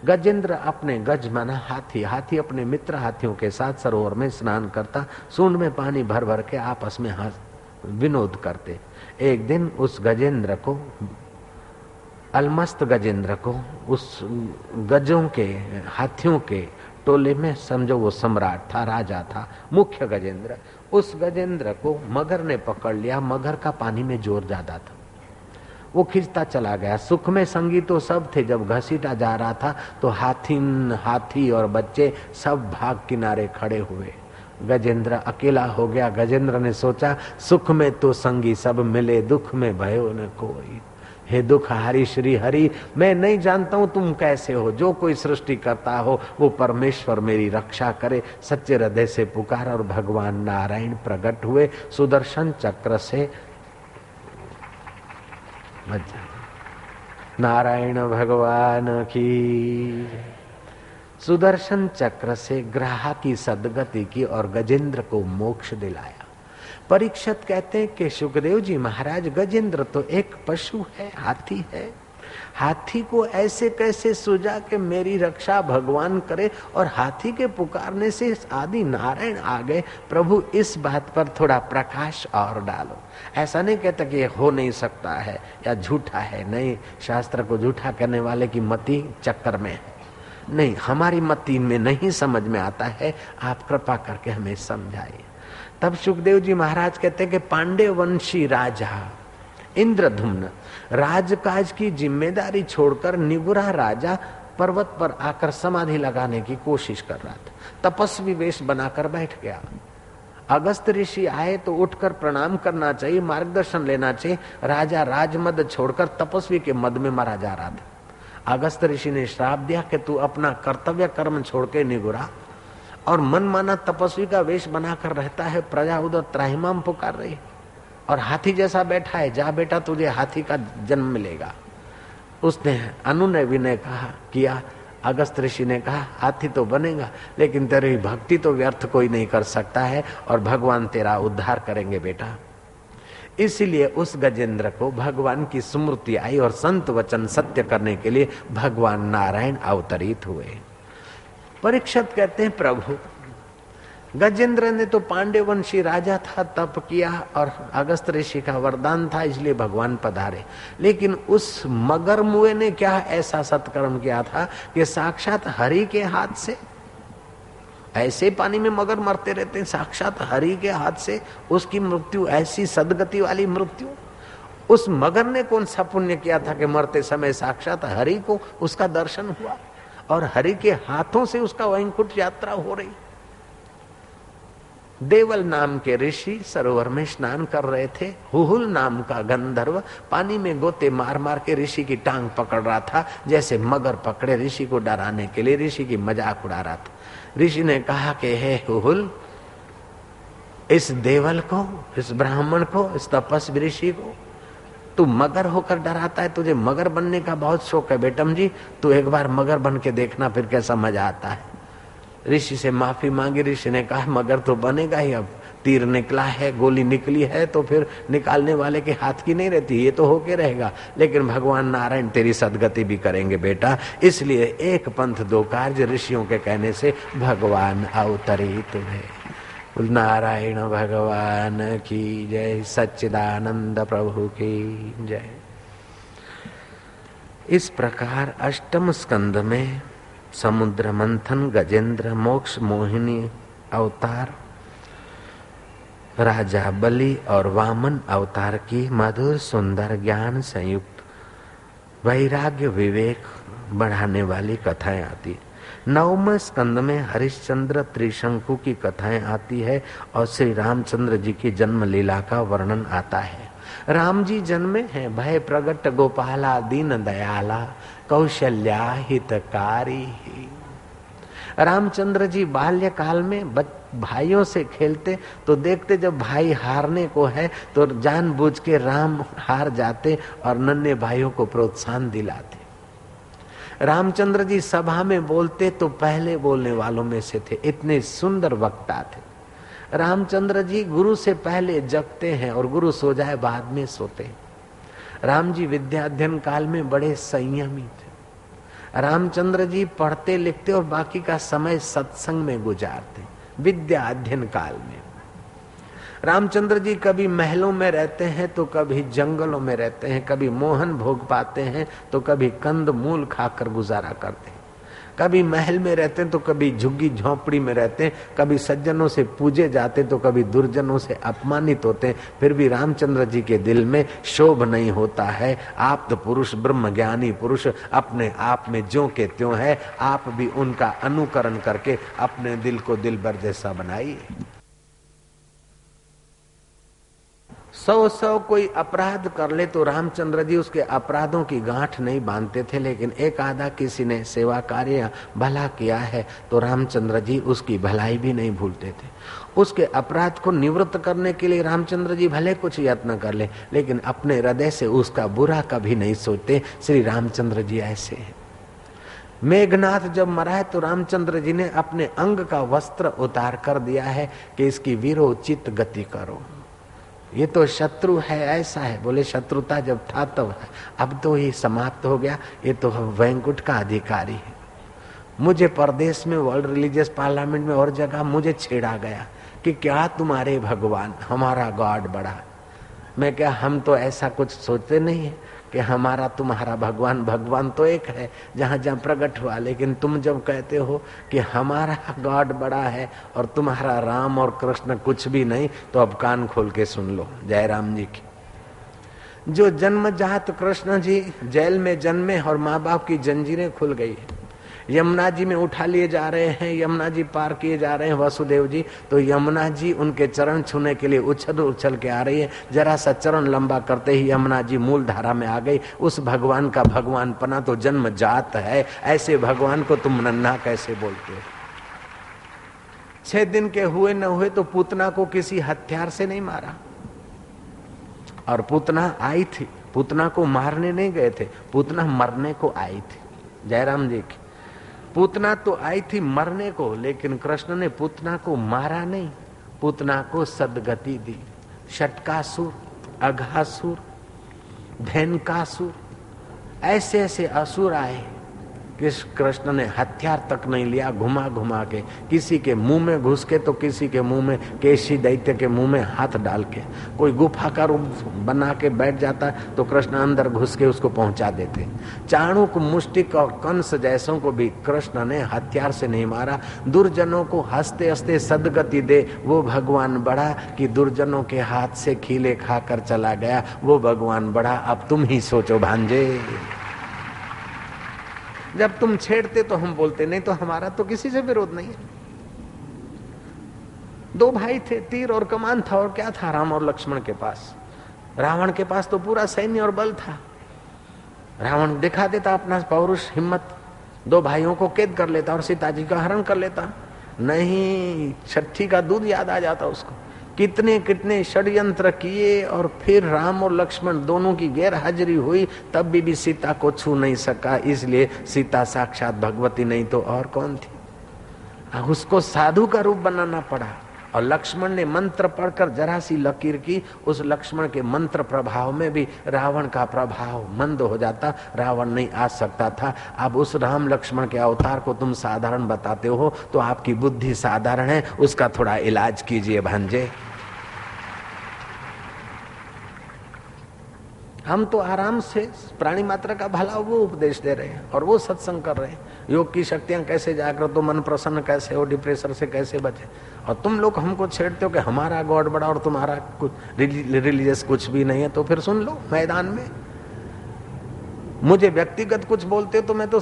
गजेंद्र अपने गज माना हाथी, हाथी अपने मित्र हाथियों के साथ सरोवर में स्नान करता, सूंड में पानी भर भर के आपस में विनोद करते। एक दिन उस गजेंद्र को, अलमस्त गजेंद्र को, उस गजों के हाथियों के टोले में, समझो वो सम्राट था, राजा था, मुख्य गजेंद्र, उस गजेंद्र को मगर ने पकड़ लिया। मगर का पानी में जोर ज्यादा था, वो खींचता चला गया। सुख में संगी तो सब थे, जब घसीटा जा रहा था तो हाथी और बच्चे सब भाग किनारे खड़े हुए। गजेंद्र अकेला हो गया। गजेंद्र ने सोचा, सुख में तो संगी सब मिले, दुख में भयो न कोई। हे दुख हारी श्री हरि, मैं नहीं जानता हूं तुम कैसे हो, जो कोई सृष्टि करता हो वो परमेश्वर मेरी रक्षा करे। सच्चे हृदय से पुकार और भगवान नारायण प्रकट हुए। सुदर्शन चक्र से नारायण भगवान की, सुदर्शन चक्र से ग्रहा की सदगति की और गजेंद्र को मोक्ष दिलाया। परीक्षित कहते हैं कि सुखदेव जी महाराज, गजेंद्र तो एक पशु है, हाथी है, हाथी को ऐसे कैसे सूझा कि मेरी रक्षा भगवान करे, और हाथी के पुकारने से आदि नारायण आ गए। प्रभु इस बात पर थोड़ा प्रकाश और डालो। ऐसा नहीं कहता कि ये हो नहीं सकता है या झूठा है, नहीं, शास्त्र को झूठा करने वाले की मति चक्कर में है, नहीं, हमारी मति में नहीं समझ में आता है, आप कृपा करके हमें समझाइए। तब सुखदेव जी महाराज कहते हैं कि पांडे वंशी राजा इंद्रधुम्न राजकाज की जिम्मेदारी छोड़कर निगुरा राजा पर्वत पर आकर समाधि लगाने की कोशिश कर रहा था। तपस्वी वेश बनाकर बैठ गया। अगस्त ऋषि आए तो उठकर प्रणाम करना चाहिए, मार्गदर्शन लेना चाहिए। राजा राजमद छोड़कर तपस्वी के मद में मारा जा रहा था। अगस्त ऋषि ने श्राप दिया कि तू अपना कर्तव्य कर्म छोड़ के निगुरा और मनमाना तपस्वी का वेश बनाकर रहता है। प्रजा उधर त्राहिमाम पुकार रही और हाथी जैसा बैठा है, जा बेटा तुझे हाथी का जन्म मिलेगा। उसने अनुनय विनय किया। अगस्त ऋषि ने कहा, हाथी तो बनेगा लेकिन तेरी भक्ति तो व्यर्थ कोई नहीं कर सकता है और भगवान तेरा उद्धार करेंगे बेटा। इसीलिए उस गजेंद्र को भगवान की स्मृति आई और संत वचन सत्य करने के लिए भगवान नारायण अवतरित हुए। परीक्षित कहते हैं, प्रभु गजेंद्र ने तो पांडे वंशी राजा था, तप किया और अगस्त ऋषि का वरदान था, इसलिए भगवान पधारे। लेकिन उस मगर मुए ने क्या ऐसा सत्कर्म किया था कि साक्षात हरि के हाथ से, ऐसे पानी में मगर मरते रहते हैं, साक्षात हरि के हाथ से उसकी मृत्यु, ऐसी सदगति वाली मृत्यु। उस मगर ने कौन सा पुण्य किया था कि मरते समय साक्षात हरि को उसका दर्शन हुआ और हरि के हाथों से उसका वैकुंठ यात्रा हो रही। देवल नाम के ऋषि सरोवर में स्नान कर रहे थे। हुहुल नाम का गंधर्व पानी में गोते मार मार के ऋषि की टांग पकड़ रहा था, जैसे मगर पकड़े ऋषि को डराने के लिए ऋषि की मजाक उड़ा रहा था। ऋषि ने कहा कि हे हुहुल, इस देवल को, इस ब्राह्मण को, इस तपस्वी ऋषि को तू मगर होकर डराता है। तुझे मगर बनने का बहुत शौक है बेटम जी, तू एक बार मगर बन के देखना फिर कैसा मजा आता है। ऋषि से माफी मांगी। ऋषि ने कहा, मगर तो बनेगा ही, अब तीर निकला है, गोली निकली है तो फिर निकालने वाले के हाथ की नहीं रहती, ये तो होके रहेगा। लेकिन भगवान नारायण तेरी सदगति भी करेंगे बेटा। इसलिए एक पंथ दो कार्य, ऋषियों के कहने से भगवान अवतरित हुए। नारायण भगवान की जय, सच्चिदानंद प्रभु की जय। इस प्रकार अष्टम स्कंद में समुद्र मंथन, गजेंद्र, मोक्ष, मोहिनी अवतार, राजा बलि और वामन अवतार की मधुर सुंदर ज्ञान संयुक्त वैराग्य विवेक बढ़ाने वाली कथाएं आती। नवम स्कंद में हरिश्चंद्र त्रिशंकु की कथाएं आती है और श्री रामचंद्र जी की जन्म लीला का वर्णन आता है। राम जी जन्मे हैं, भय प्रगट गोपाला दीन दयाला कौशल्या हितकारी। रामचंद्र जी बाल्यकाल में भाइयों से खेलते तो देखते जब भाई हारने को है तो जानबूझ के राम हार जाते और नन्हे भाइयों को प्रोत्साहन दिलाते। रामचंद्र जी सभा में बोलते तो पहले बोलने वालों में से थे, इतने सुंदर वक्ता थे। रामचंद्र जी गुरु से पहले जगते हैं और गुरु सो जाए बाद में सोते हैं। राम जी विद्या अध्ययन काल में बड़े संयमी थे। रामचंद्र जी पढ़ते लिखते और बाकी का समय सत्संग में गुजारते, विद्या अध्ययन काल में। रामचंद्र जी कभी महलों में रहते हैं तो कभी जंगलों में रहते हैं, कभी मोहन भोग पाते हैं तो कभी कंद मूल खाकर गुजारा करते हैं, कभी महल में रहते हैं तो कभी झुग्गी झोंपड़ी में रहते हैं, कभी सज्जनों से पूजे जाते तो कभी दुर्जनों से अपमानित होते हैं। फिर भी रामचंद्र जी के दिल में शोभ नहीं होता है। आप तो पुरुष, ब्रह्म ज्ञानी पुरुष अपने आप में ज्यों के त्यों है। आप भी उनका अनुकरण करके अपने दिल को दिलबर जैसा बनाइए। 100 कोई अपराध कर ले तो रामचंद्र जी उसके अपराधों की गांठ नहीं बांधते थे, लेकिन एक आधा किसी ने सेवा कार्य भला किया है तो रामचंद्र जी उसकी भलाई भी नहीं भूलते थे। उसके अपराध को निवृत्त करने के लिए रामचंद्र जी भले कुछ यत्न कर ले, लेकिन अपने हृदय से उसका बुरा कभी नहीं सोचते। श्री रामचंद्र जी ऐसे हैं। मेघनाथ जब मरा है तो रामचंद्र जी ने अपने अंग का वस्त्र उतार कर दिया है कि इसकी वीरोचित गति करो। ये तो शत्रु है, ऐसा है। बोले शत्रुता जब था तब, अब तो ये समाप्त हो गया। ये तो वैंकुट का अधिकारी है। मुझे परदेश में वर्ल्ड रिलीजियस पार्लियामेंट में और जगह मुझे छेड़ा गया कि क्या तुम्हारे भगवान, हमारा गॉड बड़ा। मैं क्या, हम तो ऐसा कुछ सोचते नहीं है कि हमारा तुम्हारा भगवान, भगवान तो एक है जहाँ जहाँ प्रकट हुआ। लेकिन तुम जब कहते हो कि हमारा गॉड बड़ा है और तुम्हारा राम और कृष्ण कुछ भी नहीं, तो अब कान खोल के सुन लो। जय राम जी की। जो जन्मजात कृष्ण जी जेल में जन्मे और माँ बाप की जंजीरें खुल गई है, यमुना जी में उठा लिए जा रहे हैं, यमुना जी पार किए जा रहे हैं वसुदेव जी, तो यमुना जी उनके चरण छूने के लिए उछल उछल के आ रही है। जरा सा चरण लंबा करते ही यमुना जी मूल धारा में आ गई। उस भगवान का भगवान पना तो जन्म जात है। ऐसे भगवान को तुम नन्हा कैसे बोलते हो? 6 दिन के हुए न हुए तो पूतना को किसी हथियार से नहीं मारा, और पूतना आई थी। पूतना को मारने नहीं गए थे, पूतना मरने को आई थी। जयराम जी की। पूतना तो आई थी मरने को, लेकिन कृष्ण ने पूतना को मारा नहीं, पूतना को सदगति दी। षटकासुर, अघासुर, धैनकासुर, ऐसे ऐसे असुर आए कि कृष्ण ने हथियार तक नहीं लिया। घुमा घुमा के किसी के मुंह में घुस के तो किसी के मुंह में, केशी दैत्य के मुंह में हाथ डाल के, कोई गुफा का रूप बना के बैठ जाता तो कृष्ण अंदर घुस के उसको पहुंचा देते। चाणूक, मुष्टिक और कंस जैसों को भी कृष्ण ने हथियार से नहीं मारा। दुर्जनों को हंसते हंसते सदगति दे वो भगवान बड़ा कि दुर्जनों के हाथ से खीले खाकर चला गया वो भगवान बड़ा। अब तुम ही सोचो भांजे। जब तुम छेड़ते तो हम बोलते, नहीं तो हमारा तो किसी से विरोध नहीं है। 2 भाई थे, तीर और कमान था, और क्या था राम और लक्ष्मण के पास? रावण के पास तो पूरा सैन्य और बल था। रावण दिखा देता अपना पौरुष, हिम्मत, 2 भाइयों को कैद कर लेता और सीता जी का हरण कर लेता। नहीं, छठी का दूध याद आ जाता उसको। कितने कितने षड्यंत्र किए और फिर राम और लक्ष्मण दोनों की गैर हाजिरी हुई, तब भी सीता को छू नहीं सका। इसलिए सीता साक्षात भगवती नहीं तो और कौन थी। उसको साधु का रूप बनाना पड़ा, और लक्ष्मण ने मंत्र पढ़कर जरा सी लकीर की। उस लक्ष्मण के मंत्र प्रभाव में भी रावण का प्रभाव मंद हो जाता, रावण नहीं आ सकता था। अब उस राम लक्ष्मण के अवतार को तुम साधारण बताते हो तो आपकी बुद्धि साधारण है, उसका थोड़ा इलाज कीजिए भांजे। हम तो आराम से प्राणी मात्र का भला वो उपदेश दे रहे हैं और वो सत्संग कर रहे हैं। योग की शक्तियां कैसे जागृत हो, मन प्रसन्न कैसे हो, डिप्रेशन से कैसे बचे। और तुम लोग हमको छेड़ते हो कि हमारा गॉड बड़ा और तुम्हारा कुछ रिलीजियस कुछ भी नहीं है। तो फिर सुन लो, मैदान में मुझे व्यक्तिगत कुछ बोलते हो तो मैं तो